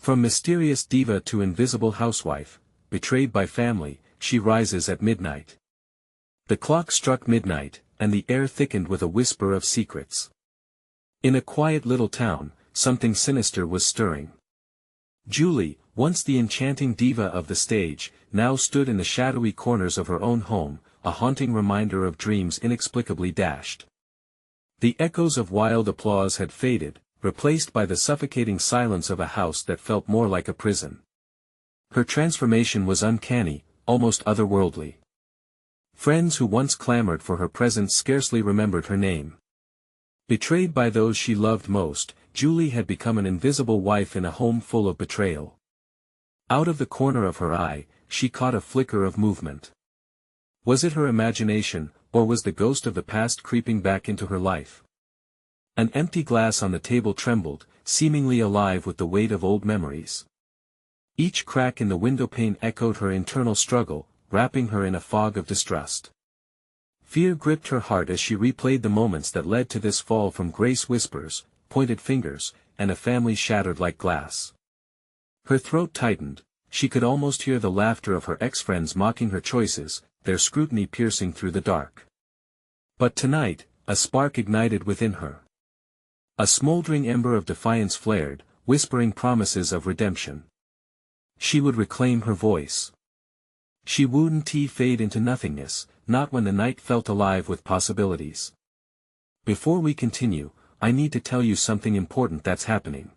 From mysterious diva to invisible housewife, betrayed by family, she rises at midnight. The clock struck midnight, and the air thickened with a whisper of secrets. In a quiet little town, something sinister was stirring. Julie, once the enchanting diva of the stage, now stood in the shadowy corners of her own home, a haunting reminder of dreams inexplicably dashed. The echoes of wild applause had faded, replaced by the suffocating silence of a house that felt more like a prison. Her transformation was uncanny, almost otherworldly. Friends who once clamored for her presence scarcely remembered her name. Betrayed by those she loved most, Julie had become an invisible wife in a home full of betrayal. Out of the corner of her eye, she caught a flicker of movement. Was it her imagination, or was the ghost of the past creeping back into her life? An empty glass on the table trembled, seemingly alive with the weight of old memories. Each crack in the windowpane echoed her internal struggle, wrapping her in a fog of distrust. Fear gripped her heart as she replayed the moments that led to this fall from grace whispers, pointed fingers, and a family shattered like glass. Her throat tightened, she could almost hear the laughter of her ex-friends mocking her choices, their scrutiny piercing through the dark. But tonight, a spark ignited within her. A smoldering ember of defiance flared, whispering promises of redemption. She would reclaim her voice. She wouldn't fade into nothingness, not when the night felt alive with possibilities. Before we continue, I need to tell you something important that's happening.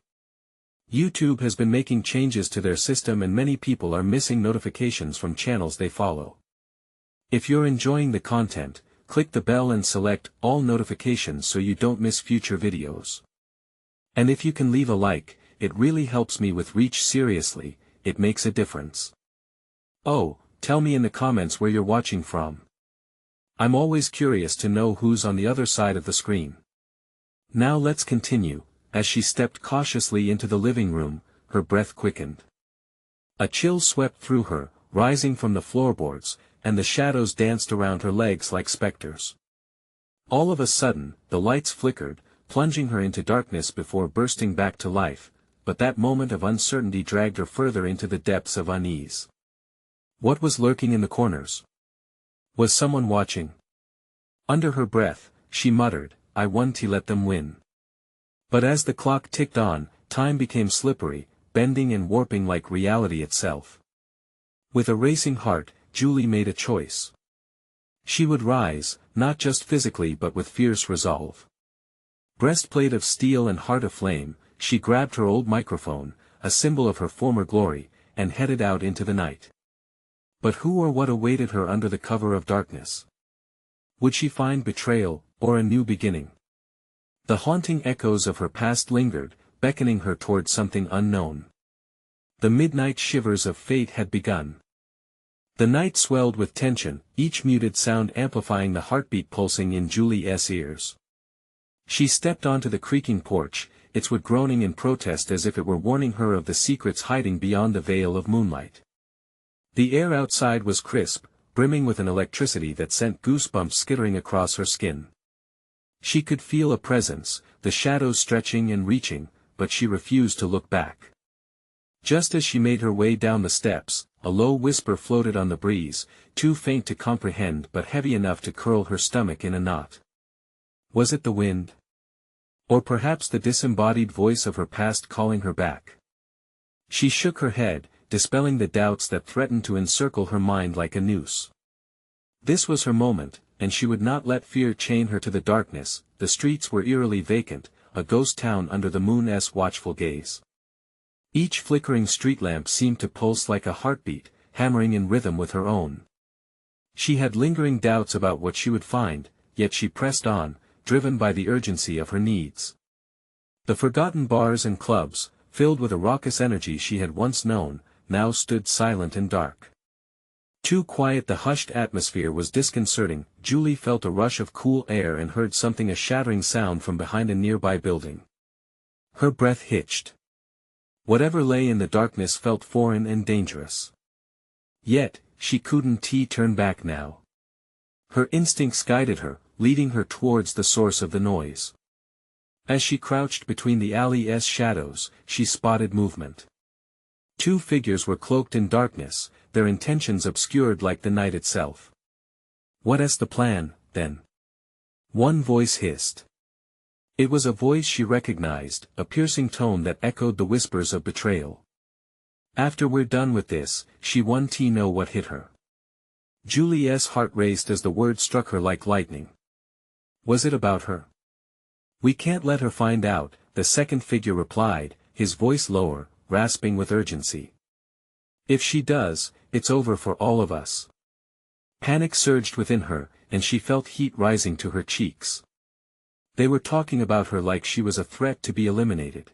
YouTube has been making changes to their system and many people are missing notifications from channels they follow. If you're enjoying the content, click the bell and select all notifications so you don't miss future videos. And if you can leave a like, it really helps me with reach. Seriously, it makes a difference. Oh, tell me in the comments where you're watching from. I'm always curious to know who's on the other side of the screen. Now let's continue. As she stepped cautiously into the living room, her breath quickened. A chill swept through her, rising from the floorboards, and the shadows danced around her legs like specters. All of a sudden, the lights flickered, plunging her into darkness before bursting back to life, but that moment of uncertainty dragged her further into the depths of unease. What was lurking in the corners? Was someone watching? Under her breath, she muttered, "I won to let them win." But as the clock ticked on, time became slippery, bending and warping like reality itself. With a racing heart, Julie made a choice. She would rise, not just physically but with fierce resolve. Breastplate of steel and heart aflame, she grabbed her old microphone, a symbol of her former glory, and headed out into the night. But who or what awaited her under the cover of darkness? Would she find betrayal, or a new beginning? The haunting echoes of her past lingered, beckoning her towards something unknown. The midnight shivers of fate had begun. The night swelled with tension, each muted sound amplifying the heartbeat pulsing in Julie's ears. She stepped onto the creaking porch, its wood groaning in protest as if it were warning her of the secrets hiding beyond the veil of moonlight. The air outside was crisp, brimming with an electricity that sent goosebumps skittering across her skin. She could feel a presence, the shadows stretching and reaching, but she refused to look back. Just as she made her way down the steps, a low whisper floated on the breeze, too faint to comprehend but heavy enough to curl her stomach in a knot. Was it the wind? Or perhaps the disembodied voice of her past calling her back? She shook her head, dispelling the doubts that threatened to encircle her mind like a noose. This was her moment, and she would not let fear chain her to the darkness. The streets were eerily vacant, a ghost town under the moon's watchful gaze. Each flickering street lamp seemed to pulse like a heartbeat, hammering in rhythm with her own. She had lingering doubts about what she would find, yet she pressed on, driven by the urgency of her needs. The forgotten bars and clubs, filled with a raucous energy she had once known, now stood silent and dark. Too quiet, the hushed atmosphere was disconcerting. Julie felt a rush of cool air and heard something, a shattering sound from behind a nearby building. Her breath hitched. Whatever lay in the darkness felt foreign and dangerous. Yet, she couldn't turn back now. Her instincts guided her, leading her towards the source of the noise. As she crouched between the alley's shadows, she spotted movement. Two figures were cloaked in darkness, their intentions obscured like the night itself. "What is the plan, then?" one voice hissed. It was a voice she recognized, a piercing tone that echoed the whispers of betrayal. "After we're done with this, she won't know what hit her." Julie's heart raced as the word struck her like lightning. Was it about her? "We can't let her find out," the second figure replied, his voice lower, rasping with urgency. "If she does, it's over for all of us." Panic surged within her, and she felt heat rising to her cheeks. They were talking about her like she was a threat to be eliminated.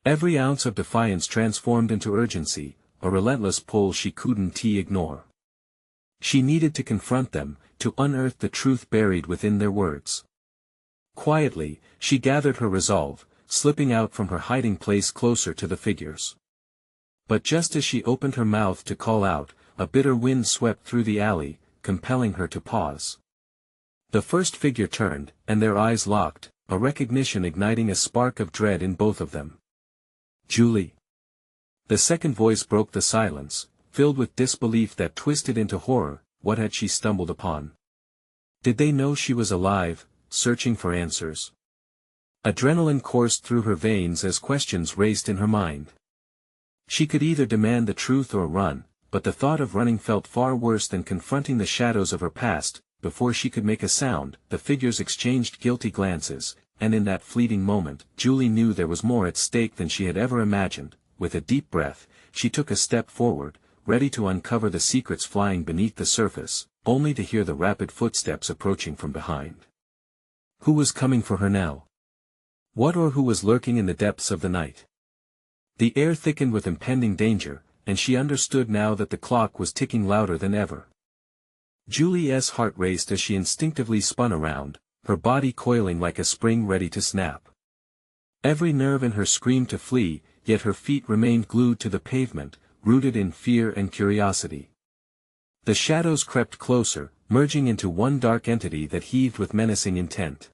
Every ounce of defiance transformed into urgency, a relentless pull she couldn't ignore. She needed to confront them, to unearth the truth buried within their words. Quietly, she gathered her resolve, slipping out from her hiding place closer to the figures. But just as she opened her mouth to call out, a bitter wind swept through the alley, compelling her to pause. The first figure turned, and their eyes locked, a recognition igniting a spark of dread in both of them. "Julie." The second voice broke the silence, filled with disbelief that twisted into horror. What had she stumbled upon? Did they know she was alive, searching for answers? Adrenaline coursed through her veins as questions raced in her mind. She could either demand the truth or run, but the thought of running felt far worse than confronting the shadows of her past. Before she could make a sound, the figures exchanged guilty glances, and in that fleeting moment, Julie knew there was more at stake than she had ever imagined. With a deep breath, she took a step forward, ready to uncover the secrets flying beneath the surface, only to hear the rapid footsteps approaching from behind. Who was coming for her now? What or who was lurking in the depths of the night? The air thickened with impending danger, and she understood now that the clock was ticking louder than ever. Julie's heart raced as she instinctively spun around, her body coiling like a spring ready to snap. Every nerve in her screamed to flee, yet her feet remained glued to the pavement, rooted in fear and curiosity. The shadows crept closer, merging into one dark entity that heaved with menacing intent.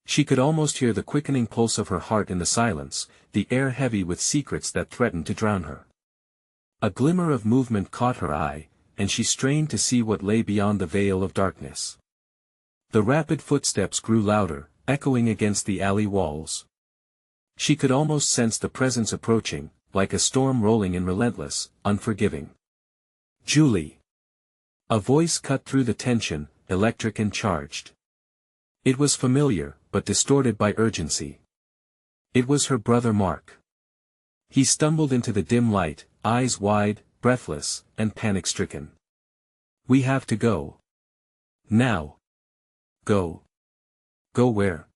She could almost hear the quickening pulse of her heart in the silence, the air heavy with secrets that threatened to drown her. A glimmer of movement caught her eye, and she strained to see what lay beyond the veil of darkness. The rapid footsteps grew louder, echoing against the alley walls. She could almost sense the presence approaching, like a storm rolling in relentless, unforgiving. "Julie!" A voice cut through the tension, electric and charged. It was familiar, but distorted by urgency. It was her brother Mark. He stumbled into the dim light, eyes wide, breathless, and panic-stricken. "We have to go. Now." "Go? Go where?"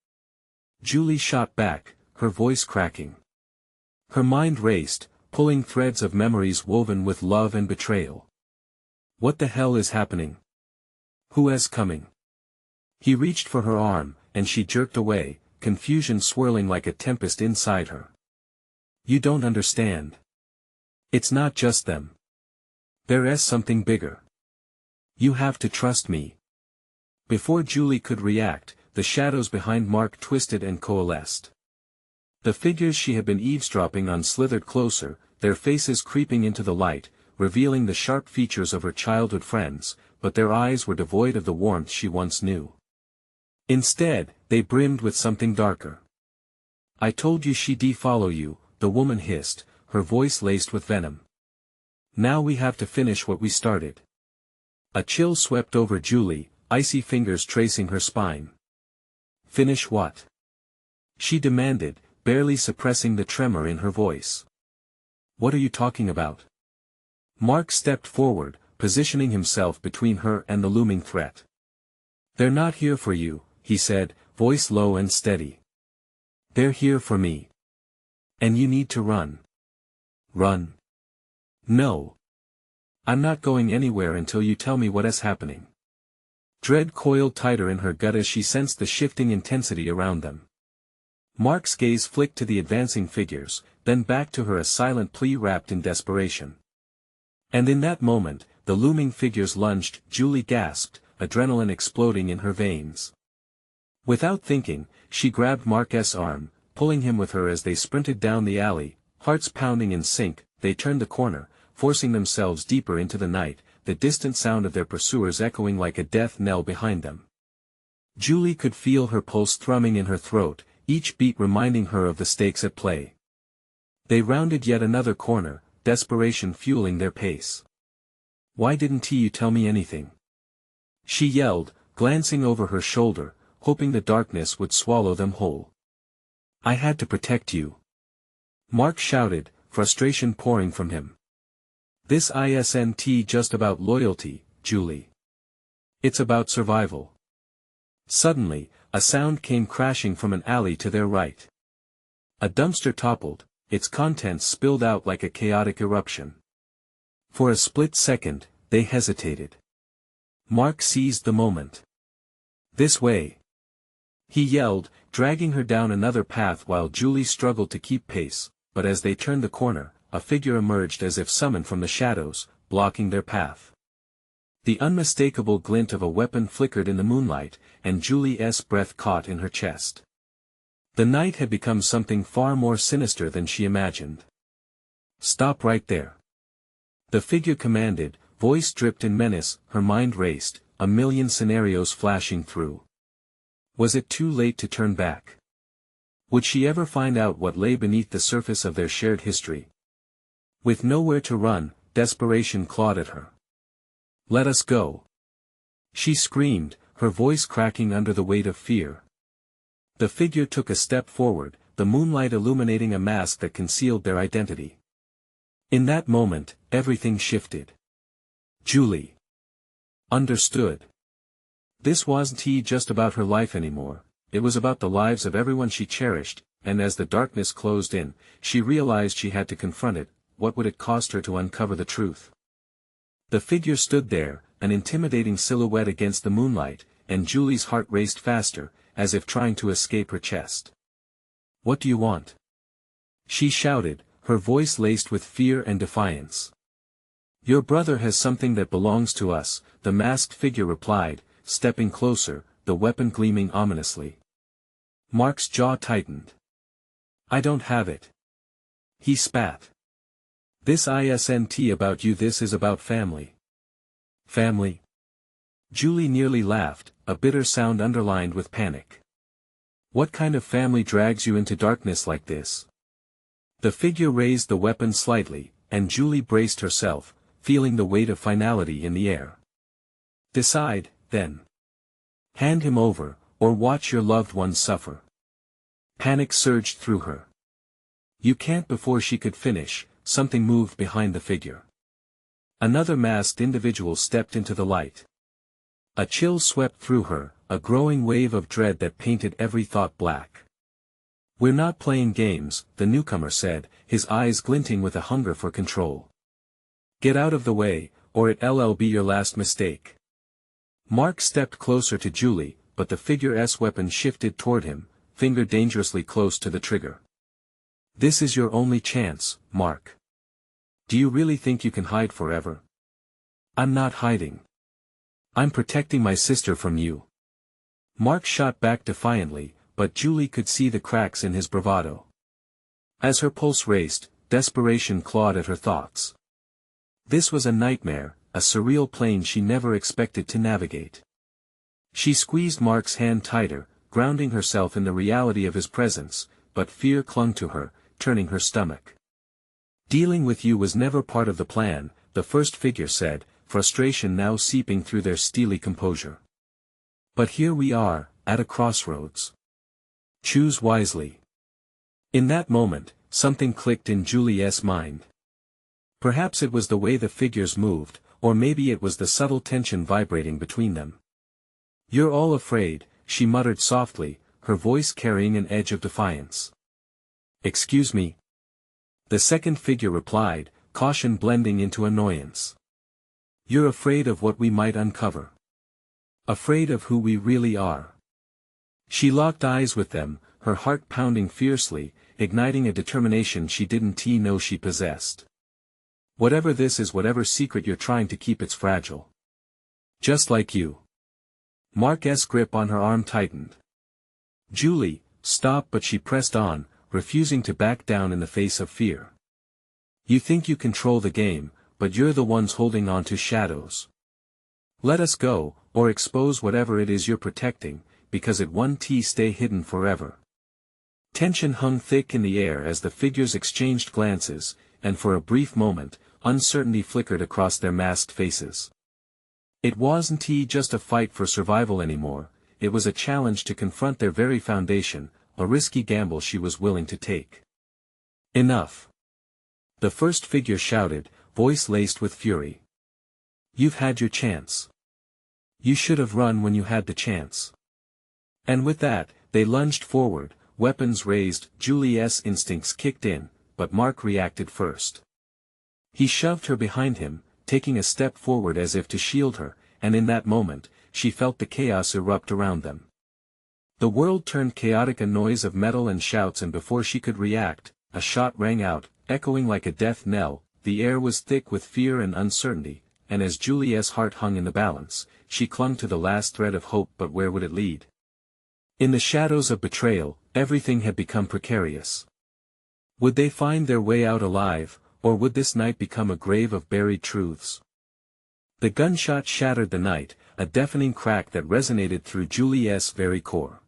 Julie shot back, her voice cracking. Her mind raced, pulling threads of memories woven with love and betrayal. What the hell is happening? Who is coming? He reached for her arm, and she jerked away, confusion swirling like a tempest inside her. "You don't understand. It's not just them. There is something bigger. You have to trust me." Before Julie could react, the shadows behind Mark twisted and coalesced. The figures she had been eavesdropping on slithered closer, their faces creeping into the light, revealing the sharp features of her childhood friends, but their eyes were devoid of the warmth she once knew. Instead, they brimmed with something darker. "I told you she'd follow you," the woman hissed, her voice laced with venom. "Now we have to finish what we started." A chill swept over Julie, icy fingers tracing her spine. "Finish what?" she demanded, barely suppressing the tremor in her voice. "What are you talking about?" Mark stepped forward, positioning himself between her and the looming threat. "They're not here for you," he said, voice low and steady. "They're here for me. And you need to run." "Run? No. I'm not going anywhere until you tell me what is happening." Dread coiled tighter in her gut as she sensed the shifting intensity around them. Mark's gaze flicked to the advancing figures, then back to her, a silent plea wrapped in desperation. And in that moment, the looming figures lunged. Julie gasped, adrenaline exploding in her veins. Without thinking, she grabbed Mark's arm, pulling him with her as they sprinted down the alley, hearts pounding in sync, they turned the corner, forcing themselves deeper into the night, the distant sound of their pursuers echoing like a death knell behind them. Julie could feel her pulse thrumming in her throat, each beat reminding her of the stakes at play. They rounded yet another corner, desperation fueling their pace. "Why didn't you tell me anything?" she yelled, glancing over her shoulder, hoping the darkness would swallow them whole. "I had to protect you," Mark shouted, frustration pouring from him. "This isn't just about loyalty, Julie. It's about survival." Suddenly, a sound came crashing from an alley to their right. A dumpster toppled, its contents spilled out like a chaotic eruption. For a split second, they hesitated. Mark seized the moment. "This way!" he yelled, dragging her down another path while Julie struggled to keep pace, but as they turned the corner, a figure emerged as if summoned from the shadows, blocking their path. The unmistakable glint of a weapon flickered in the moonlight, and Julie's breath caught in her chest. The night had become something far more sinister than she imagined. "Stop right there!" the figure commanded, voice dripped in menace. Her mind raced, a million scenarios flashing through. Was it too late to turn back? Would she ever find out what lay beneath the surface of their shared history? With nowhere to run, desperation clawed at her. "Let us go!" she screamed, her voice cracking under the weight of fear. The figure took a step forward, the moonlight illuminating a mask that concealed their identity. In that moment, everything shifted. Julie understood. This wasn't just about her life anymore, it was about the lives of everyone she cherished, and as the darkness closed in, she realized she had to confront it. What would it cost her to uncover the truth? The figure stood there, an intimidating silhouette against the moonlight, and Julie's heart raced faster, as if trying to escape her chest. "What do you want?" she shouted, her voice laced with fear and defiance. "Your brother has something that belongs to us," the masked figure replied, stepping closer, the weapon gleaming ominously. Mark's jaw tightened. "I don't have it," he spat. "This isn't about you, this is about family." "Family?" Julie nearly laughed, a bitter sound underlined with panic. "What kind of family drags you into darkness like this?" The figure raised the weapon slightly, and Julie braced herself, feeling the weight of finality in the air. "Decide, then. Hand him over, or watch your loved ones suffer." Panic surged through her. "You can't." Before she could finish, something moved behind the figure. Another masked individual stepped into the light. A chill swept through her, a growing wave of dread that painted every thought black. "We're not playing games," the newcomer said, his eyes glinting with a hunger for control. "Get out of the way, or it'll be your last mistake." Mark stepped closer to Julie, but the figure's weapon shifted toward him, finger dangerously close to the trigger. "This is your only chance, Mark. Do you really think you can hide forever?" "I'm not hiding. I'm protecting my sister from you." Mark shot back defiantly, but Julie could see the cracks in his bravado. As her pulse raced, desperation clawed at her thoughts. This was a nightmare, a surreal plane she never expected to navigate. She squeezed Mark's hand tighter, grounding herself in the reality of his presence, but fear clung to her, turning her stomach. "Dealing with you was never part of the plan," the first figure said, frustration now seeping through their steely composure. "But here we are, at a crossroads. Choose wisely." In that moment, something clicked in Julie's mind. Perhaps it was the way the figures moved, or maybe it was the subtle tension vibrating between them. "You're all afraid," she muttered softly, her voice carrying an edge of defiance. "Excuse me?" the second figure replied, caution blending into annoyance. "You're afraid of what we might uncover. Afraid of who we really are." She locked eyes with them, her heart pounding fiercely, igniting a determination she didn't know she possessed. "Whatever this is, whatever secret you're trying to keep, it's fragile. Just like you." Mark's grip on her arm tightened. Julie stopped, but she pressed on, refusing to back down in the face of fear. You think you control the game, but you're the ones holding on to shadows. Let us go, or expose whatever it is you're protecting, because it won't stay hidden forever. Tension hung thick in the air as the figures exchanged glances, and for a brief moment, uncertainty flickered across their masked faces. It wasn't just a fight for survival anymore, it was a challenge to confront their very foundation, a risky gamble she was willing to take. Enough. The first figure shouted, voice laced with fury. You've had your chance. You should have run when you had the chance. And with that, they lunged forward, weapons raised. Julie's instincts kicked in, but Mark reacted first. He shoved her behind him, taking a step forward as if to shield her, and in that moment, she felt the chaos erupt around them. The world turned chaotic, a noise of metal and shouts, and before she could react, a shot rang out, echoing like a death knell. The air was thick with fear and uncertainty, and as Julie's heart hung in the balance, she clung to the last thread of hope. But where would it lead? In the shadows of betrayal, everything had become precarious. Would they find their way out alive, or would this night become a grave of buried truths? The gunshot shattered the night, a deafening crack that resonated through Julie's very core.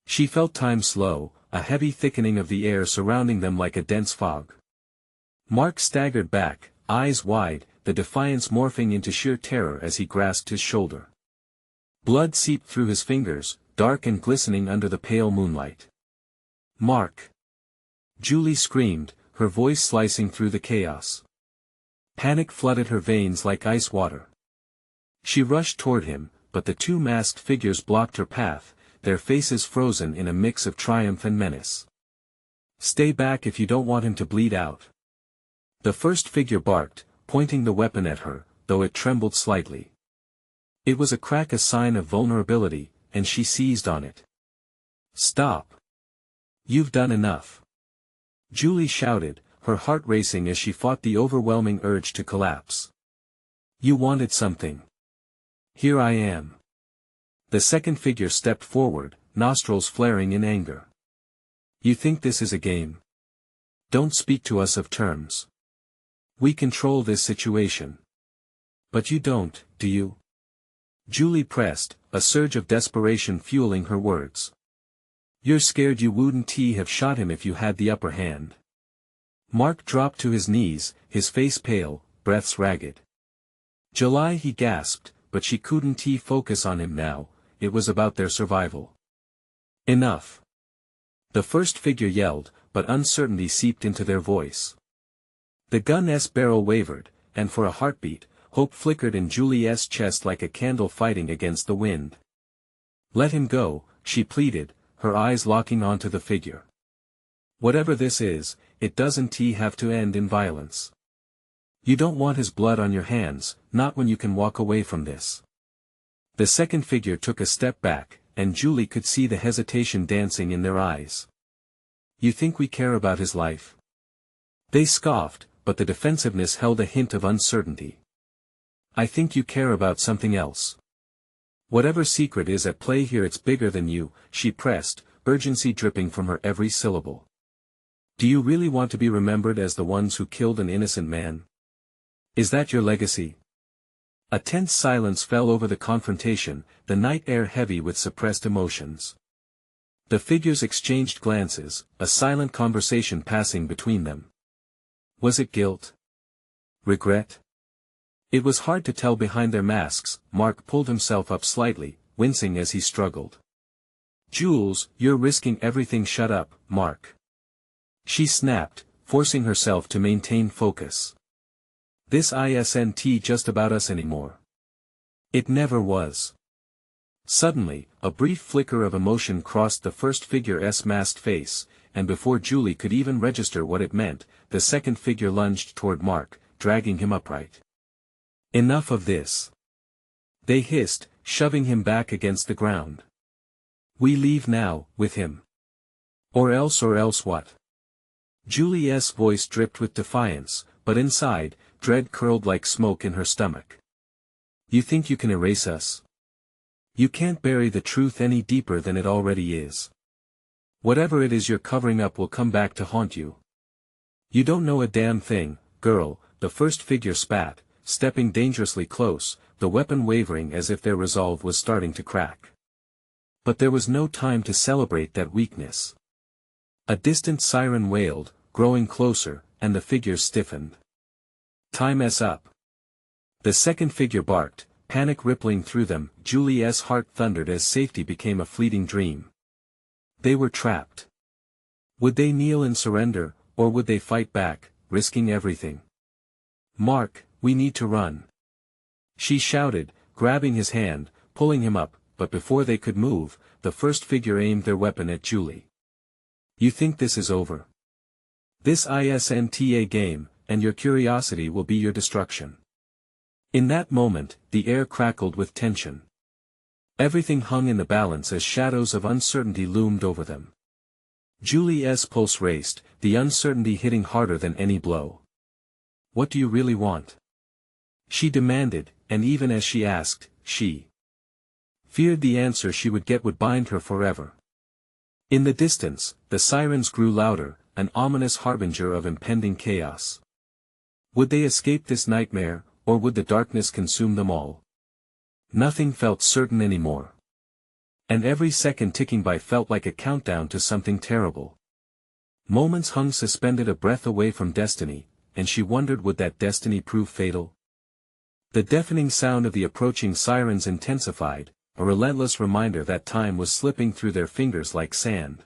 She felt time slow, a heavy thickening of the air surrounding them like a dense fog. Mark staggered back, eyes wide, the defiance morphing into sheer terror as he grasped his shoulder. Blood seeped through his fingers, dark and glistening under the pale moonlight. Mark! Julie screamed, her voice slicing through the chaos. Panic flooded her veins like ice water. She rushed toward him, but the two masked figures blocked her path, their faces frozen in a mix of triumph and menace. Stay back if you don't want him to bleed out. The first figure barked, pointing the weapon at her, though it trembled slightly. It was a crack, a sign of vulnerability, and she seized on it. Stop! You've done enough. Julie shouted, her heart racing as she fought the overwhelming urge to collapse. You wanted something. Here I am. The second figure stepped forward, nostrils flaring in anger. You think this is a game? Don't speak to us of terms. We control this situation. But you don't, do you? Julie pressed, a surge of desperation fueling her words. You're scared you wouldn't have shot him if you had the upper hand. Mark dropped to his knees, his face pale, breaths ragged. July, he gasped, but she couldn't focus on him now, it was about their survival. Enough. The first figure yelled, but uncertainty seeped into their voice. The gun's barrel wavered, and for a heartbeat, hope flickered in Julie's chest like a candle fighting against the wind. Let him go, she pleaded, her eyes locking onto the figure. Whatever this is, it doesn't have to end in violence. You don't want his blood on your hands, not when you can walk away from this. The second figure took a step back, and Julie could see the hesitation dancing in their eyes. You think we care about his life? They scoffed, but the defensiveness held a hint of uncertainty. I think you care about something else. Whatever secret is at play here, it's bigger than you, she pressed, urgency dripping from her every syllable. Do you really want to be remembered as the ones who killed an innocent man? Is that your legacy? A tense silence fell over the confrontation, the night air heavy with suppressed emotions. The figures exchanged glances, a silent conversation passing between them. Was it guilt? Regret? It was hard to tell behind their masks. Mark pulled himself up slightly, wincing as he struggled. Jules, you're risking everything. Shut up, Mark. She snapped, forcing herself to maintain focus. This isn't just about us anymore. It never was. Suddenly, a brief flicker of emotion crossed the first figure's masked face, and before Julie could even register what it meant, the second figure lunged toward Mark, dragging him upright. Enough of this. They hissed, shoving him back against the ground. We leave now, with him. Or else what? Julie's voice dripped with defiance, but inside, dread curled like smoke in her stomach. You think you can erase us? You can't bury the truth any deeper than it already is. Whatever it is you're covering up will come back to haunt you. You don't know a damn thing, girl, the first figure spat, stepping dangerously close, the weapon wavering as if their resolve was starting to crack. But there was no time to celebrate that weakness. A distant siren wailed, growing closer, and the figures stiffened. Time's up. The second figure barked, panic rippling through them. Julie's heart thundered as safety became a fleeting dream. They were trapped. Would they kneel and surrender, or would they fight back, risking everything? Mark, we need to run. She shouted, grabbing his hand, pulling him up, but before they could move, the first figure aimed their weapon at Julie. You think this is over? This isn't a game, and your curiosity will be your destruction. In that moment, the air crackled with tension. Everything hung in the balance as shadows of uncertainty loomed over them. Julie's pulse raced, the uncertainty hitting harder than any blow. What do you really want? She demanded, and even as she asked, she feared the answer she would get would bind her forever. In the distance, the sirens grew louder, an ominous harbinger of impending chaos. Would they escape this nightmare, or would the darkness consume them all? Nothing felt certain anymore. And every second ticking by felt like a countdown to something terrible. Moments hung suspended a breath away from destiny, and she wondered would that destiny prove fatal? The deafening sound of the approaching sirens intensified, a relentless reminder that time was slipping through their fingers like sand.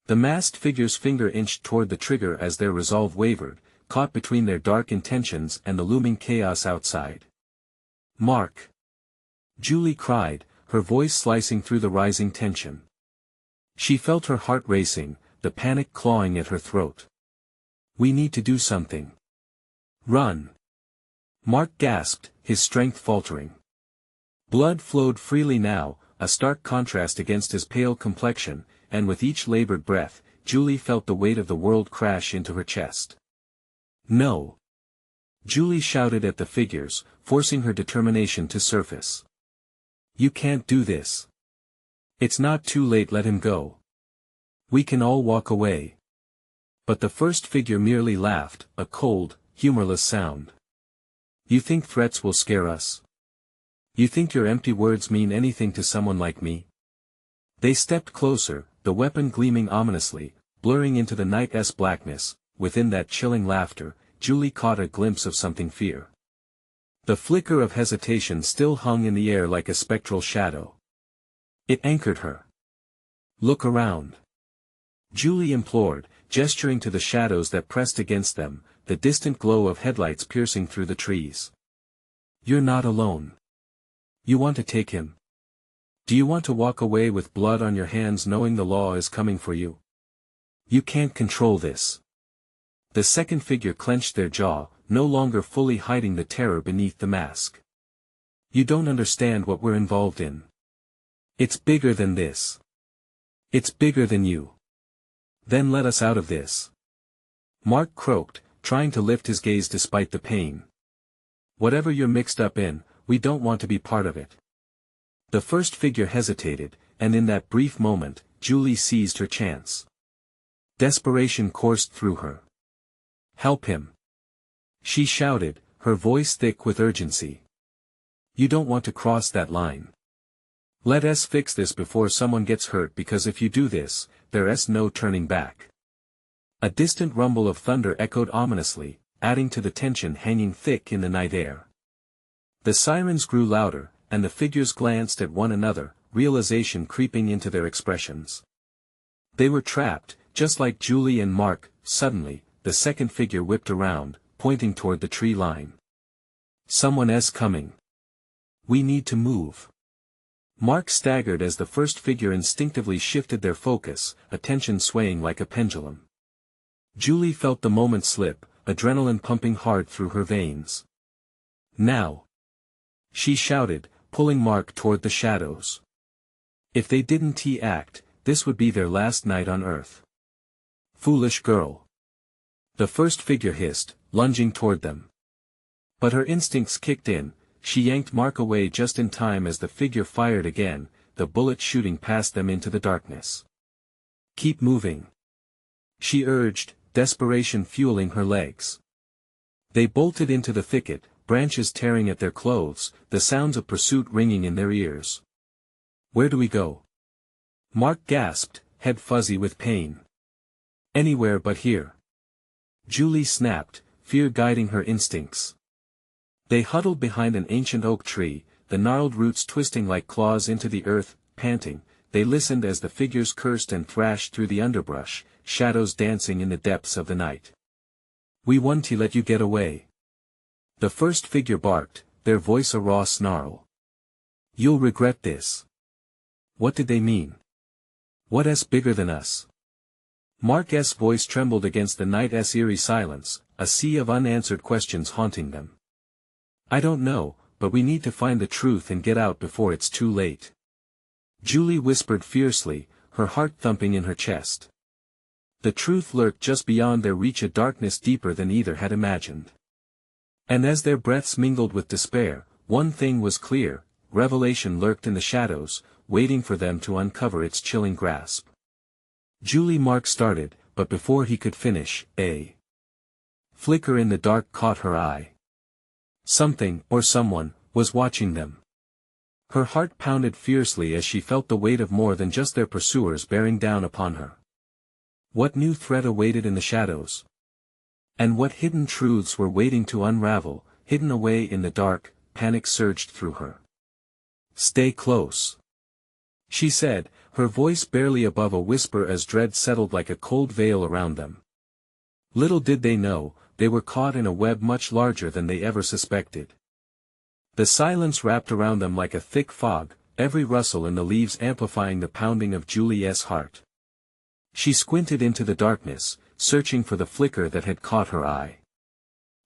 The masked figure's finger inched toward the trigger as their resolve wavered, caught between their dark intentions and the looming chaos outside. Mark! Julie cried, her voice slicing through the rising tension. She felt her heart racing, the panic clawing at her throat. We need to do something. Run! Mark gasped, his strength faltering. Blood flowed freely now, a stark contrast against his pale complexion, and with each labored breath, Julie felt the weight of the world crash into her chest. No! Julie shouted at the figures, forcing her determination to surface. You can't do this. It's not too late, let him go. We can all walk away. But the first figure merely laughed, a cold, humorless sound. You think threats will scare us? You think your empty words mean anything to someone like me? They stepped closer, the weapon gleaming ominously, blurring into the night's blackness. Within that chilling laughter, Julie caught a glimpse of something fierce. The flicker of hesitation still hung in the air like a spectral shadow. It anchored her. Look around. Julie implored, gesturing to the shadows that pressed against them, the distant glow of headlights piercing through the trees. You're not alone. You want to take him? Do you want to walk away with blood on your hands knowing the law is coming for you? You can't control this. The second figure clenched their jaw, no longer fully hiding the terror beneath the mask. You don't understand what we're involved in. It's bigger than this. It's bigger than you. Then let us out of this. Mark croaked, trying to lift his gaze despite the pain. Whatever you're mixed up in, we don't want to be part of it. The first figure hesitated, and in that brief moment, Julie seized her chance. Desperation coursed through her. Help him! She shouted, her voice thick with urgency. You don't want to cross that line. Let us fix this before someone gets hurt, because if you do this, there's no turning back. A distant rumble of thunder echoed ominously, adding to the tension hanging thick in the night air. The sirens grew louder, and the figures glanced at one another, realization creeping into their expressions. They were trapped, just like Julie and Mark. Suddenly, the second figure whipped around, pointing toward the tree line. Someone's coming. We need to move. Mark staggered as the first figure instinctively shifted their focus, attention swaying like a pendulum. Julie felt the moment slip, adrenaline pumping hard through her veins. Now! She shouted, pulling Mark toward the shadows. If they didn't act, this would be their last night on Earth. Foolish girl. The first figure hissed, lunging toward them. But her instincts kicked in. She yanked Mark away just in time as the figure fired again, the bullet shooting past them into the darkness. Keep moving. She urged, desperation fueling her legs. They bolted into the thicket, branches tearing at their clothes, the sounds of pursuit ringing in their ears. "Where do we go?" Mark gasped, head fuzzy with pain. "Anywhere but here." Julie snapped, fear guiding her instincts. They huddled behind an ancient oak tree, the gnarled roots twisting like claws into the earth, panting. They listened as the figures cursed and thrashed through the underbrush, shadows dancing in the depths of the night. "We want to let you get away." The first figure barked, their voice a raw snarl. "You'll regret this." What did they mean? What's bigger than us? Mark's voice trembled against the night's eerie silence, a sea of unanswered questions haunting them. "I don't know, but we need to find the truth and get out before it's too late." Julie whispered fiercely, her heart thumping in her chest. The truth lurked just beyond their reach, a darkness deeper than either had imagined. And as their breaths mingled with despair, one thing was clear: revelation lurked in the shadows, waiting for them to uncover its chilling grasp. Mark started, but before he could finish, a flicker in the dark caught her eye. Something, or someone, was watching them. Her heart pounded fiercely as she felt the weight of more than just their pursuers bearing down upon her. What new threat awaited in the shadows? And what hidden truths were waiting to unravel, hidden away in the dark? Panic surged through her. "Stay close," she said, her voice barely above a whisper as dread settled like a cold veil around them. Little did they know, they were caught in a web much larger than they ever suspected. The silence wrapped around them like a thick fog, every rustle in the leaves amplifying the pounding of Julie's heart. She squinted into the darkness, searching for the flicker that had caught her eye.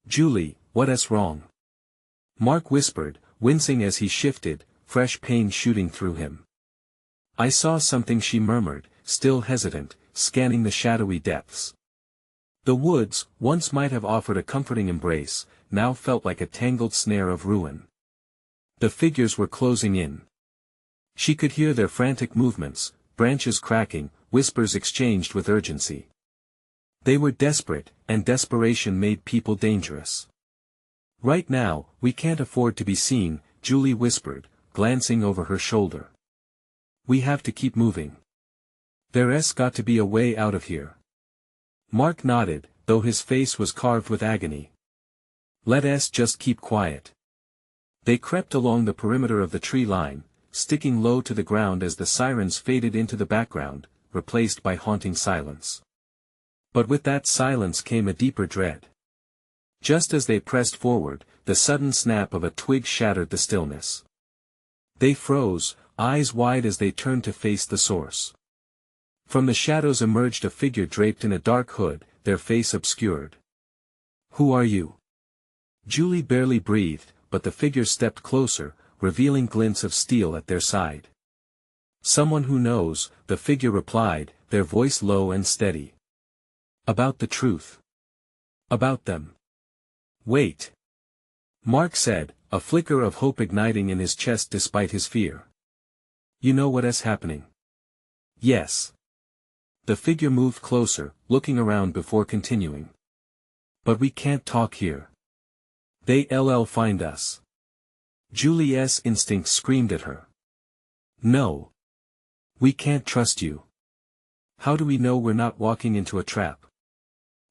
"Julie, what's wrong?" Mark whispered, wincing as he shifted, fresh pain shooting through him. "I saw something," she murmured, still hesitant, scanning the shadowy depths. The woods, once might have offered a comforting embrace, now felt like a tangled snare of ruin. The figures were closing in. She could hear their frantic movements, branches cracking, whispers exchanged with urgency. They were desperate, and desperation made people dangerous. "Right now, we can't afford to be seen," Julie whispered, glancing over her shoulder. "We have to keep moving. There's got to be a way out of here." Mark nodded, though his face was carved with agony. "Let's just keep quiet." They crept along the perimeter of the tree line, sticking low to the ground as the sirens faded into the background, replaced by haunting silence. But with that silence came a deeper dread. Just as they pressed forward, the sudden snap of a twig shattered the stillness. They froze, eyes wide as they turned to face the source. From the shadows emerged a figure draped in a dark hood, their face obscured. "Who are you?" Julie barely breathed, but the figure stepped closer, revealing glints of steel at their side. "Someone who knows," the figure replied, their voice low and steady. "About the truth. About them." "Wait," Mark said, a flicker of hope igniting in his chest despite his fear. "You know what's happening?" "Yes." The figure moved closer, looking around before continuing. "But we can't talk here. They'll find us." Julie's instinct screamed at her. "No. We can't trust you. How do we know we're not walking into a trap?"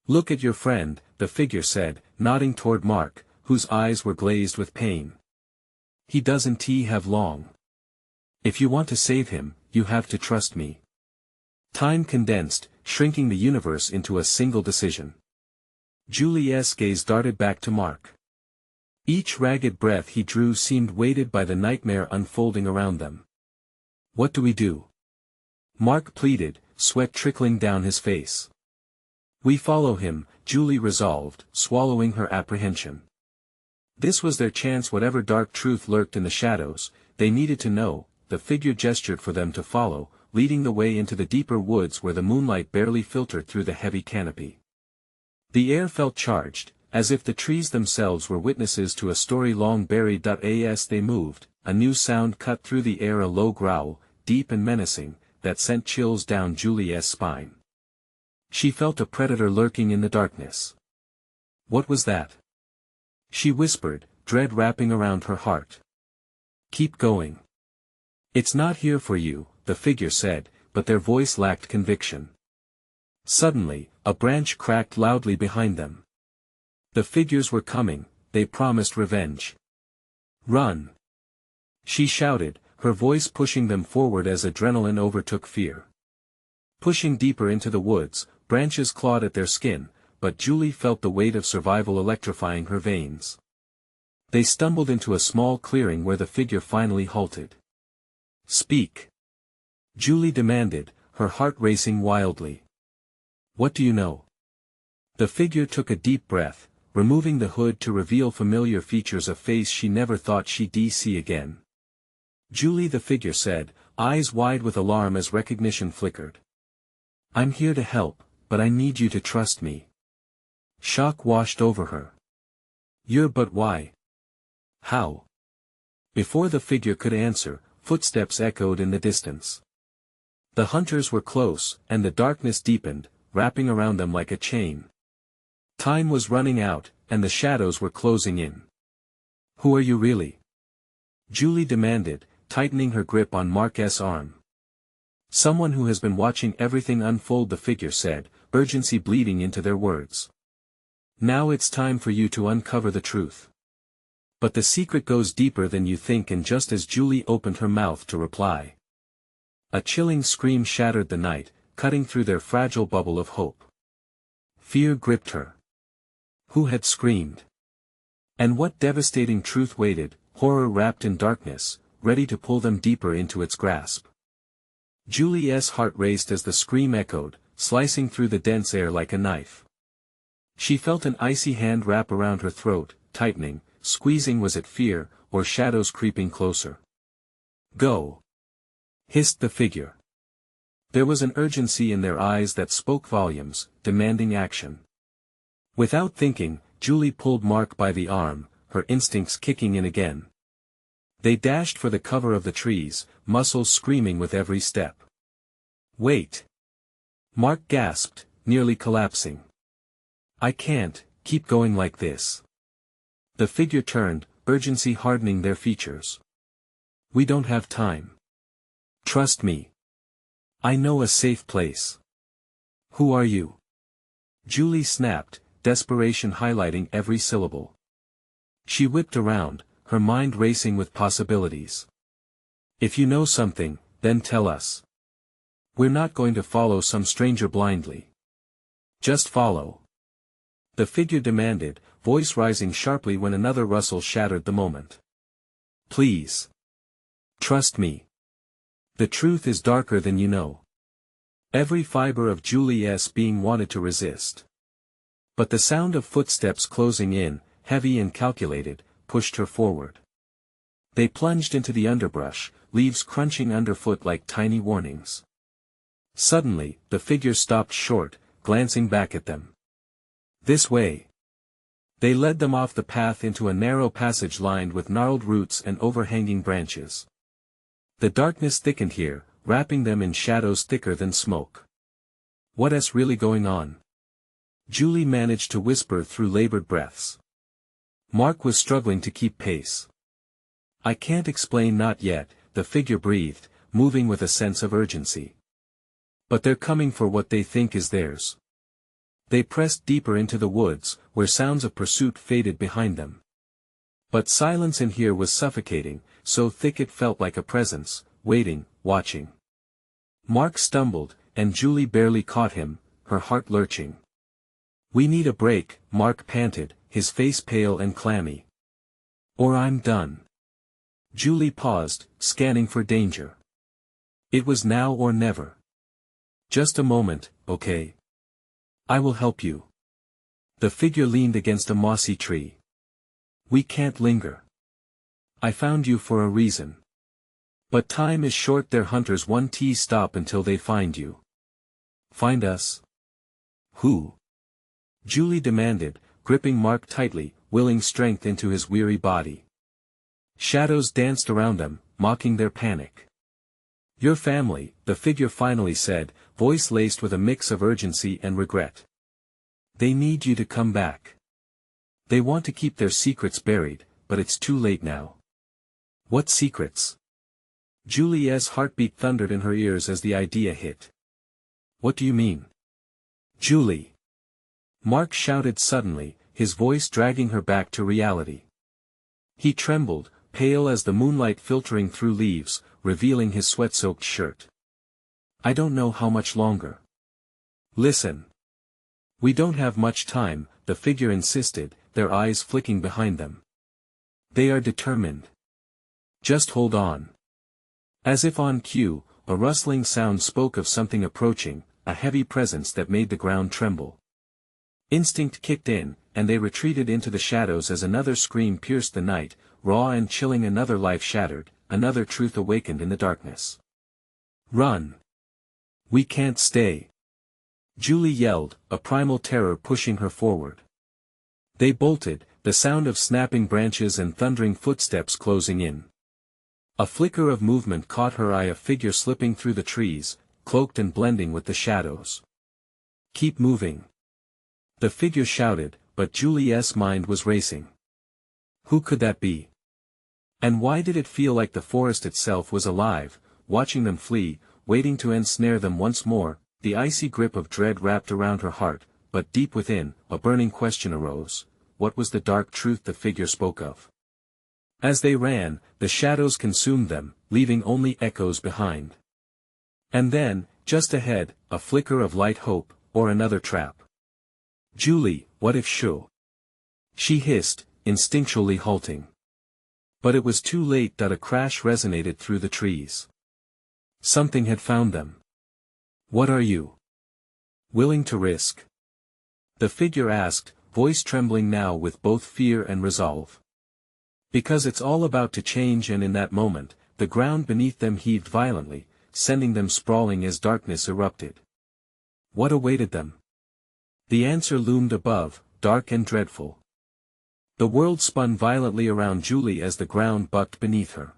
"Look at your friend," the figure said, nodding toward Mark, whose eyes were glazed with pain. "He doesn't have long. If you want to save him, you have to trust me." Time condensed, shrinking the universe into a single decision. Julie's gaze darted back to Mark. Each ragged breath he drew seemed weighted by the nightmare unfolding around them. "What do we do?" Mark pleaded, sweat trickling down his face. "We follow him," Julie resolved, swallowing her apprehension. This was their chance. Whatever dark truth lurked in the shadows, they needed to know. The figure gestured for them to follow, leading the way into the deeper woods where the moonlight barely filtered through the heavy canopy. The air felt charged, as if the trees themselves were witnesses to a story long buried. As they moved, a new sound cut through the air, a low growl, deep and menacing, that sent chills down Julie's spine. She felt a predator lurking in the darkness. What was that? She whispered, dread wrapping around her heart. Keep going. It's not here for you, the figure said, but their voice lacked conviction. Suddenly, a branch cracked loudly behind them. The figures were coming, they promised revenge. Run! She shouted, her voice pushing them forward as adrenaline overtook fear. Pushing deeper into the woods, branches clawed at their skin, but Julie felt the weight of survival electrifying her veins. They stumbled into a small clearing where the figure finally halted. Speak! Julie demanded, her heart racing wildly. What do you know? The figure took a deep breath, removing the hood to reveal familiar features, a face she never thought she'd see again. Julie, the figure said, eyes wide with alarm as recognition flickered. I'm here to help, but I need you to trust me. Shock washed over her. But why? How? Before the figure could answer, footsteps echoed in the distance. The hunters were close, and the darkness deepened, wrapping around them like a chain. Time was running out, and the shadows were closing in. Who are you really? Julie demanded, tightening her grip on Mark's arm. Someone who has been watching everything unfold, the figure said, urgency bleeding into their words. Now it's time for you to uncover the truth. But the secret goes deeper than you think, and just as Julie opened her mouth to reply, a chilling scream shattered the night, cutting through their fragile bubble of hope. Fear gripped her. Who had screamed? And what devastating truth waited, horror wrapped in darkness, ready to pull them deeper into its grasp? Julie's heart raced as the scream echoed, slicing through the dense air like a knife. She felt an icy hand wrap around her throat, tightening, squeezing. Was it fear, or shadows creeping closer? Go! Hissed the figure. There was an urgency in their eyes that spoke volumes, demanding action. Without thinking, Julie pulled Mark by the arm, her instincts kicking in again. They dashed for the cover of the trees, muscles screaming with every step. Wait! Mark gasped, nearly collapsing. I can't keep going like this. The figure turned, urgency hardening their features. We don't have time. Trust me. I know a safe place. Who are you? Julie snapped, desperation highlighting every syllable. She whipped around, her mind racing with possibilities. If you know something, then tell us. We're not going to follow some stranger blindly. Just follow. The figure demanded, voice rising sharply when another rustle shattered the moment. Please. Trust me. The truth is darker than you know. Every fiber of Julie's being wanted to resist. But the sound of footsteps closing in, heavy and calculated, pushed her forward. They plunged into the underbrush, leaves crunching underfoot like tiny warnings. Suddenly, the figure stopped short, glancing back at them. This way. They led them off the path into a narrow passage lined with gnarled roots and overhanging branches. The darkness thickened here, wrapping them in shadows thicker than smoke. What's really going on? Julie managed to whisper through labored breaths. Mark was struggling to keep pace. I can't explain, not yet, the figure breathed, moving with a sense of urgency. But they're coming for what they think is theirs. They pressed deeper into the woods, where sounds of pursuit faded behind them. But silence in here was suffocating, so thick it felt like a presence, waiting, watching. Mark stumbled, and Julie barely caught him, her heart lurching. We need a break, Mark panted, his face pale and clammy. Or I'm done. Julie paused, scanning for danger. It was now or never. Just a moment, okay? I will help you. The figure leaned against a mossy tree. We can't linger. I found you for a reason. But time is short, their hunters won't stop until they find you. Find us? Who? Julie demanded, gripping Mark tightly, willing strength into his weary body. Shadows danced around them, mocking their panic. Your family, the figure finally said, voice laced with a mix of urgency and regret. They need you to come back. They want to keep their secrets buried, but it's too late now. What secrets? Julie's heartbeat thundered in her ears as the idea hit. What do you mean? Julie! Mark shouted suddenly, his voice dragging her back to reality. He trembled, pale as the moonlight filtering through leaves, revealing his sweat-soaked shirt. I don't know how much longer. Listen. We don't have much time, the figure insisted, their eyes flicking behind them. They are determined. Just hold on. As if on cue, a rustling sound spoke of something approaching, a heavy presence that made the ground tremble. Instinct kicked in, and they retreated into the shadows as another scream pierced the night, raw and chilling. Another life shattered, another truth awakened in the darkness. Run! We can't stay! Julie yelled, a primal terror pushing her forward. They bolted, the sound of snapping branches and thundering footsteps closing in. A flicker of movement caught her eye, a figure slipping through the trees, cloaked and blending with the shadows. Keep moving! The figure shouted, but Julie's mind was racing. Who could that be? And why did it feel like the forest itself was alive, watching them flee, waiting to ensnare them once more? The icy grip of dread wrapped around her heart, but deep within, a burning question arose. What was the dark truth the figure spoke of? As they ran, the shadows consumed them, leaving only echoes behind. And then, just ahead, a flicker of light hope, or another trap. Julie, what if she hissed, instinctually halting. But it was too late. A crash resonated through the trees. Something had found them. What are you willing to risk? The figure asked, voice trembling now with both fear and resolve. Because it's all about to change. And in that moment, the ground beneath them heaved violently, sending them sprawling as darkness erupted. What awaited them? The answer loomed above, dark and dreadful. The world spun violently around Julie as the ground bucked beneath her.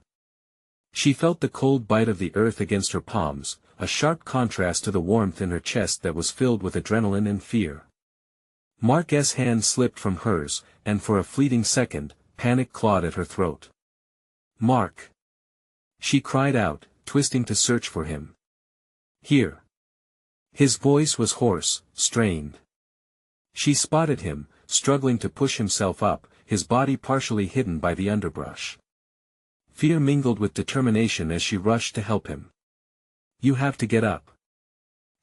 She felt the cold bite of the earth against her palms, a sharp contrast to the warmth in her chest that was filled with adrenaline and fear. Mark's hand slipped from hers, and for a fleeting second, panic clawed at her throat. Mark! She cried out, twisting to search for him. Here! His voice was hoarse, strained. She spotted him, struggling to push himself up, his body partially hidden by the underbrush. Fear mingled with determination as she rushed to help him. You have to get up,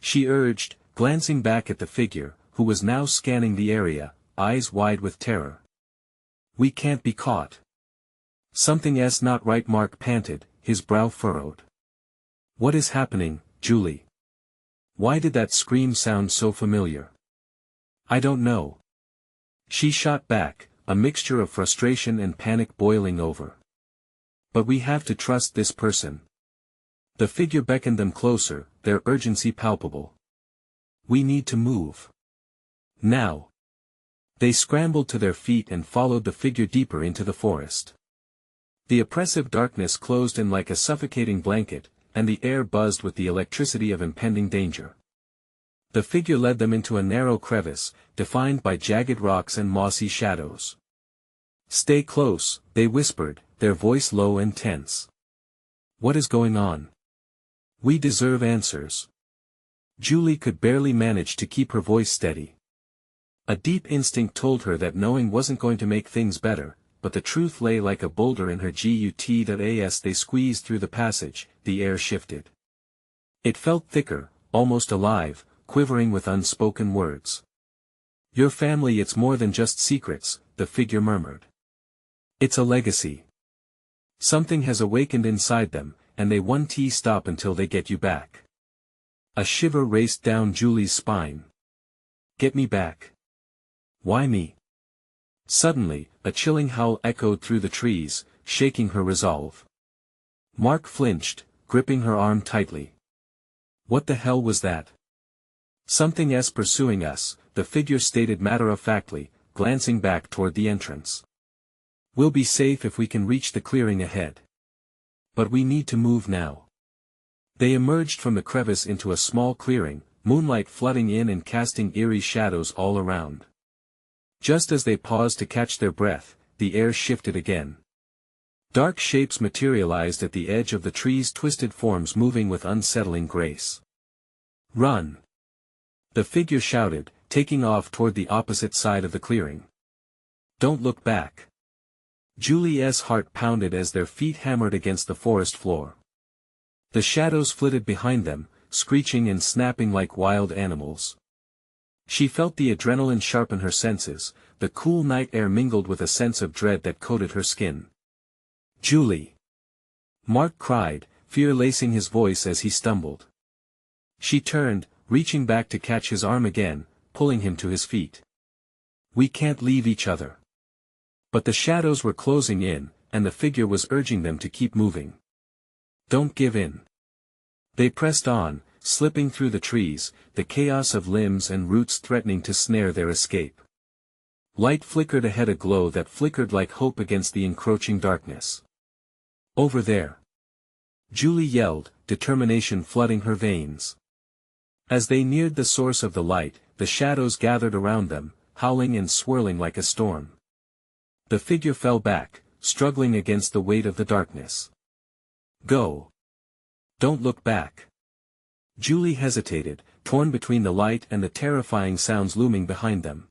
she urged, glancing back at the figure, who was now scanning the area, eyes wide with terror. We can't be caught. Something's not right, Mark panted, his brow furrowed. What is happening, Julie? Why did that scream sound so familiar? I don't know. She shot back, a mixture of frustration and panic boiling over. But we have to trust this person. The figure beckoned them closer, their urgency palpable. We need to move. Now. They scrambled to their feet and followed the figure deeper into the forest. The oppressive darkness closed in like a suffocating blanket, and the air buzzed with the electricity of impending danger. The figure led them into a narrow crevice, defined by jagged rocks and mossy shadows. Stay close, they whispered, their voice low and tense. What is going on? We deserve answers. Julie could barely manage to keep her voice steady. A deep instinct told her that knowing wasn't going to make things better, but the truth lay like a boulder in her gut. As they squeezed through the passage, the air shifted. It felt thicker, almost alive, quivering with unspoken words. Your family, it's more than just secrets, the figure murmured. It's a legacy. Something has awakened inside them, and they won't stop until they get you back. A shiver raced down Julie's spine. Get me back. Why me? Suddenly, a chilling howl echoed through the trees, shaking her resolve. Mark flinched, gripping her arm tightly. What the hell was that? Something's pursuing us, the figure stated matter-of-factly, glancing back toward the entrance. We'll be safe if we can reach the clearing ahead. But we need to move now. They emerged from the crevice into a small clearing, moonlight flooding in and casting eerie shadows all around. Just as they paused to catch their breath, the air shifted again. Dark shapes materialized at the edge of the trees, twisted forms moving with unsettling grace. "Run!" the figure shouted, taking off toward the opposite side of the clearing. "Don't look back." Julie's heart pounded as their feet hammered against the forest floor. The shadows flitted behind them, screeching and snapping like wild animals. She felt the adrenaline sharpen her senses, the cool night air mingled with a sense of dread that coated her skin. "Julie!" Mark cried, fear lacing his voice as he stumbled. She turned, reaching back to catch his arm again, pulling him to his feet. "We can't leave each other." But the shadows were closing in, and the figure was urging them to keep moving. "Don't give in." They pressed on, slipping through the trees, the chaos of limbs and roots threatening to snare their escape. Light flickered ahead, a glow that flickered like hope against the encroaching darkness. "Over there!" Julie yelled, determination flooding her veins. As they neared the source of the light, the shadows gathered around them, howling and swirling like a storm. The figure fell back, struggling against the weight of the darkness. "Go! Don't look back." Julie hesitated, torn between the light and the terrifying sounds looming behind them.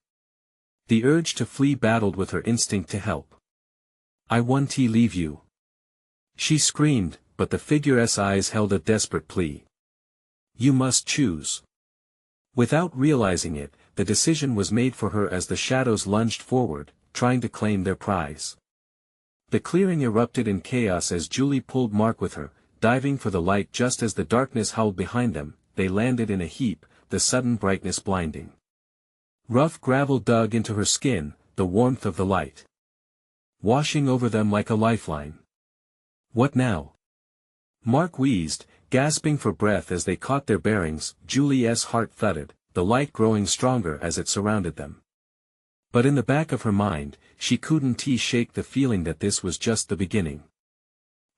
The urge to flee battled with her instinct to help. "I won't leave you," she screamed, but the figure's eyes held a desperate plea. "You must choose." Without realizing it, the decision was made for her as the shadows lunged forward, trying to claim their prize. The clearing erupted in chaos as Julie pulled Mark with her, diving for the light just as the darkness howled behind them. They landed in a heap, the sudden brightness blinding. Rough gravel dug into her skin, the warmth of the light washing over them like a lifeline. "What now?" Mark wheezed, gasping for breath as they caught their bearings. Julie's heart thudded, the light growing stronger as it surrounded them. But in the back of her mind, she couldn't shake the feeling that this was just the beginning.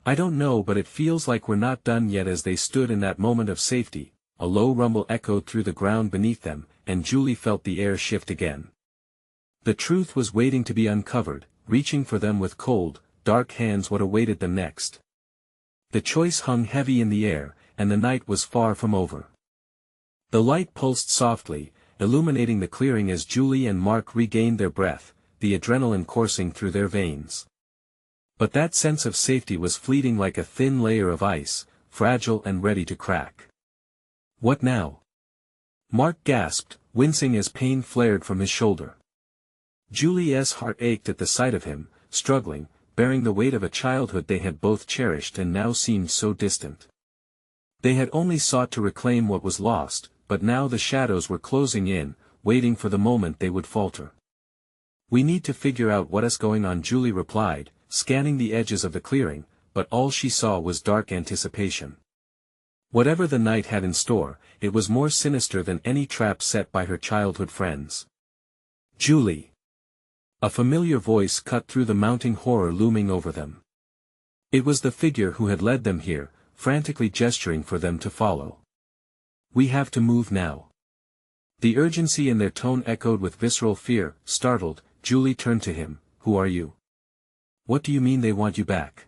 "I don't know, but it feels like we're not done yet." As they stood in that moment of safety, a low rumble echoed through the ground beneath them, and Julie felt the air shift again. The truth was waiting to be uncovered, reaching for them with cold, dark hands. What awaited them next? The choice hung heavy in the air, and the night was far from over. The light pulsed softly, illuminating the clearing as Julie and Mark regained their breath, the adrenaline coursing through their veins. But that sense of safety was fleeting like a thin layer of ice, fragile and ready to crack. "What now?" Mark gasped, wincing as pain flared from his shoulder. Julie's heart ached at the sight of him, struggling, bearing the weight of a childhood they had both cherished and now seemed so distant. They had only sought to reclaim what was lost, but now the shadows were closing in, waiting for the moment they would falter. "We need to figure out what is going on," Julie replied, scanning the edges of the clearing, but all she saw was dark anticipation. Whatever the night had in store, it was more sinister than any trap set by her childhood friends. "Julie!" A familiar voice cut through the mounting horror looming over them. It was the figure who had led them here, frantically gesturing for them to follow. "We have to move now." The urgency in their tone echoed with visceral fear. Startled, Julie turned to him. "Who are you? What do you mean they want you back?"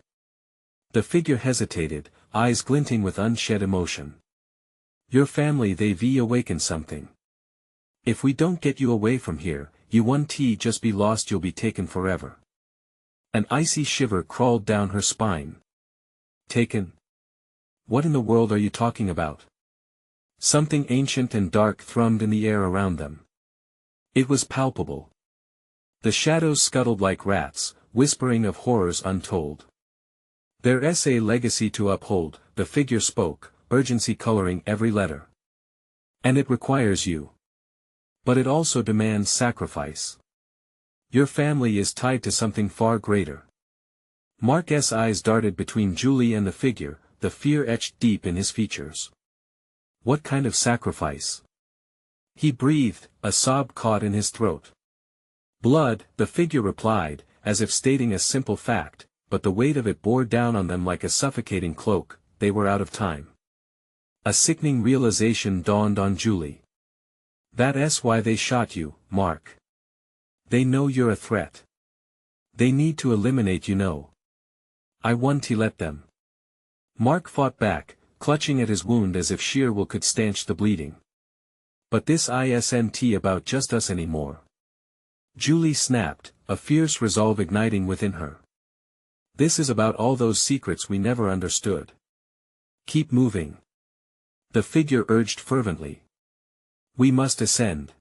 The figure hesitated, eyes glinting with unshed emotion. "Your family, they've awakened something. If we don't get you away from here, you won't just be lost, you'll be taken forever." An icy shiver crawled down her spine. "Taken? What in the world are you talking about?" Something ancient and dark thrummed in the air around them. It was palpable. The shadows scuttled like rats, whispering of horrors untold. "There's a legacy to uphold," the figure spoke, urgency coloring every letter. "And it requires you. But it also demands sacrifice. Your family is tied to something far greater." Mark's eyes darted between Julie and the figure, the fear etched deep in his features. "What kind of sacrifice?" he breathed, a sob caught in his throat. "Blood," the figure replied, as if stating a simple fact, but the weight of it bore down on them like a suffocating cloak. They were out of time. A sickening realization dawned on Julie. That's why they shot you, Mark. They know you're a threat. They need to eliminate you, know. I won't let them. Mark fought back, clutching at his wound as if sheer will could stanch the bleeding. But this isn't about just us anymore. Julie snapped, a fierce resolve igniting within her. This is about all those secrets we never understood. Keep moving. The figure urged fervently. We must ascend.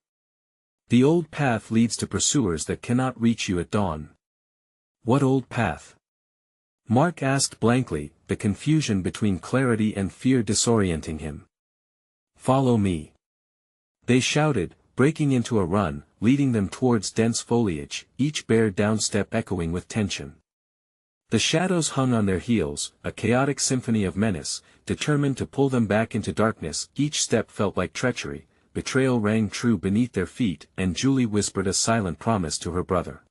The old path leads to pursuers that cannot reach you at dawn. What old path? Mark asked blankly, the confusion between clarity and fear disorienting him. Follow me. They shouted, breaking into a run, leading them towards dense foliage, each bare downstep echoing with tension. The shadows hung on their heels, a chaotic symphony of menace, determined to pull them back into darkness. Each step felt like treachery, betrayal rang true beneath their feet, and Julie whispered a silent promise to her brother.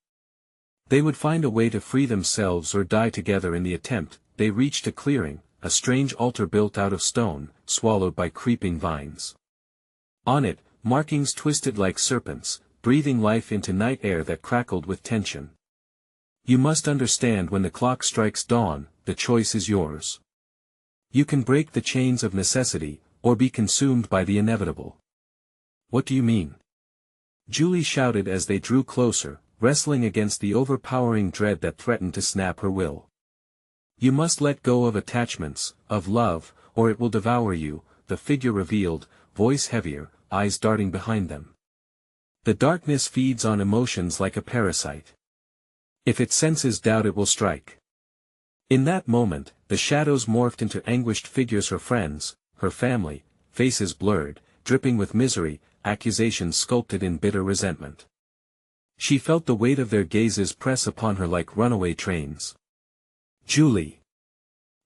They would find a way to free themselves or die together in the attempt. They reached a clearing, a strange altar built out of stone, swallowed by creeping vines. On it, markings twisted like serpents, breathing life into night air that crackled with tension. You must understand, when the clock strikes dawn, the choice is yours. You can break the chains of necessity, or be consumed by the inevitable. What do you mean? Julie shouted as they drew closer, wrestling against the overpowering dread that threatened to snap her will. You must let go of attachments, of love, or it will devour you, the figure revealed, voice heavier, eyes darting behind them. The darkness feeds on emotions like a parasite. If it senses doubt, it will strike. In that moment, the shadows morphed into anguished figures, her friends, her family, faces blurred, dripping with misery, accusations sculpted in bitter resentment. She felt the weight of their gazes press upon her like runaway trains. Julie.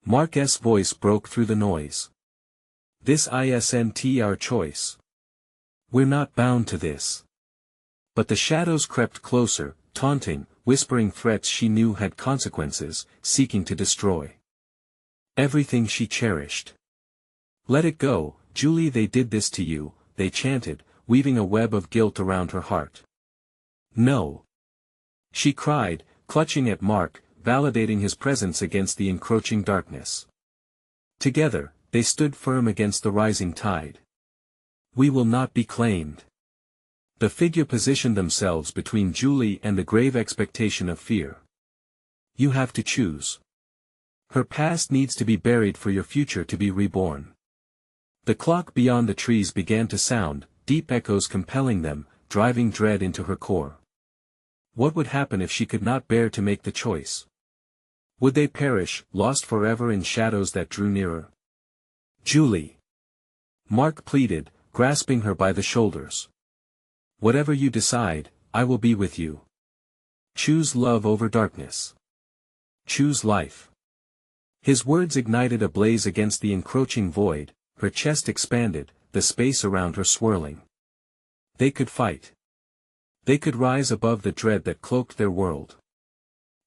Mark's voice broke through the noise. This isn't our choice. We're not bound to this. But the shadows crept closer, taunting, whispering threats she knew had consequences, seeking to destroy everything she cherished. Let it go, Julie, they did this to you, they chanted, weaving a web of guilt around her heart. No. She cried, clutching at Mark, validating his presence against the encroaching darkness. Together, they stood firm against the rising tide. We will not be claimed. The figure positioned themselves between Julie and the grave expectation of fear. You have to choose. Her past needs to be buried for your future to be reborn. The clock beyond the trees began to sound, deep echoes compelling them, driving dread into her core. What would happen if she could not bear to make the choice? Would they perish, lost forever in shadows that drew nearer? Julie. Mark pleaded, grasping her by the shoulders. Whatever you decide, I will be with you. Choose love over darkness. Choose life. His words ignited a blaze against the encroaching void, her chest expanded, the space around her swirling. They could fight. They could rise above the dread that cloaked their world.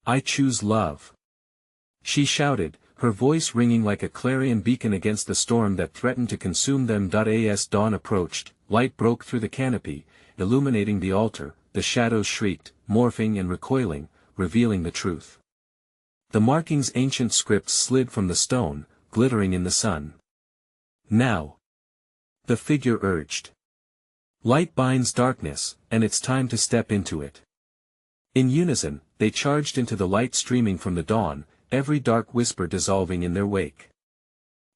I choose love. She shouted, her voice ringing like a clarion beacon against the storm that threatened to consume them. As dawn approached, light broke through the canopy, illuminating the altar. The shadows shrieked, morphing and recoiling, revealing the truth. The markings' ancient scripts slid from the stone, glittering in the sun. Now. The figure urged. Light binds darkness, and it's time to step into it. In unison, they charged into the light streaming from the dawn, every dark whisper dissolving in their wake.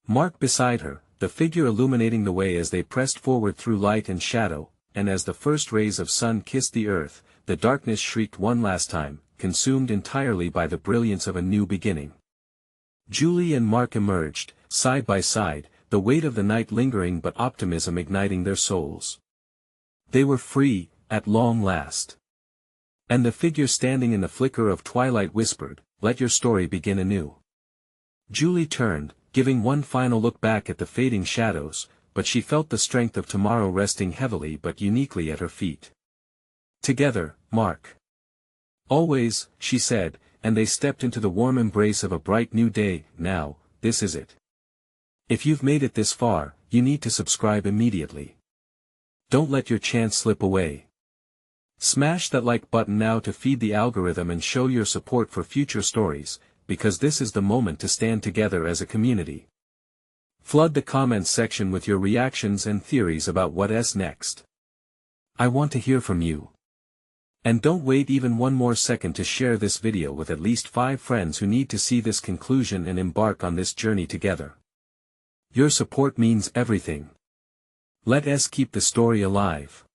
Mark beside her, the figure illuminating the way as they pressed forward through light and shadow, and as the first rays of sun kissed the earth, the darkness shrieked one last time, consumed entirely by the brilliance of a new beginning. Julie and Mark emerged, side by side, the weight of the night lingering but optimism igniting their souls. They were free, at long last. And the figure standing in the flicker of twilight whispered, "Let your story begin anew." Julie turned, giving one final look back at the fading shadows, but she felt the strength of tomorrow resting heavily but uniquely at her feet. Together, Mark. Always, she said, and they stepped into the warm embrace of a bright new day. Now, this is it. If you've made it this far, you need to subscribe immediately. Don't let your chance slip away. Smash that like button now to feed the algorithm and show your support for future stories, because this is the moment to stand together as a community. Flood the comments section with your reactions and theories about what's next. I want to hear from you. And don't wait even one more second to share this video with at least 5 friends who need to see this conclusion and embark on this journey together. Your support means everything. Let us keep the story alive.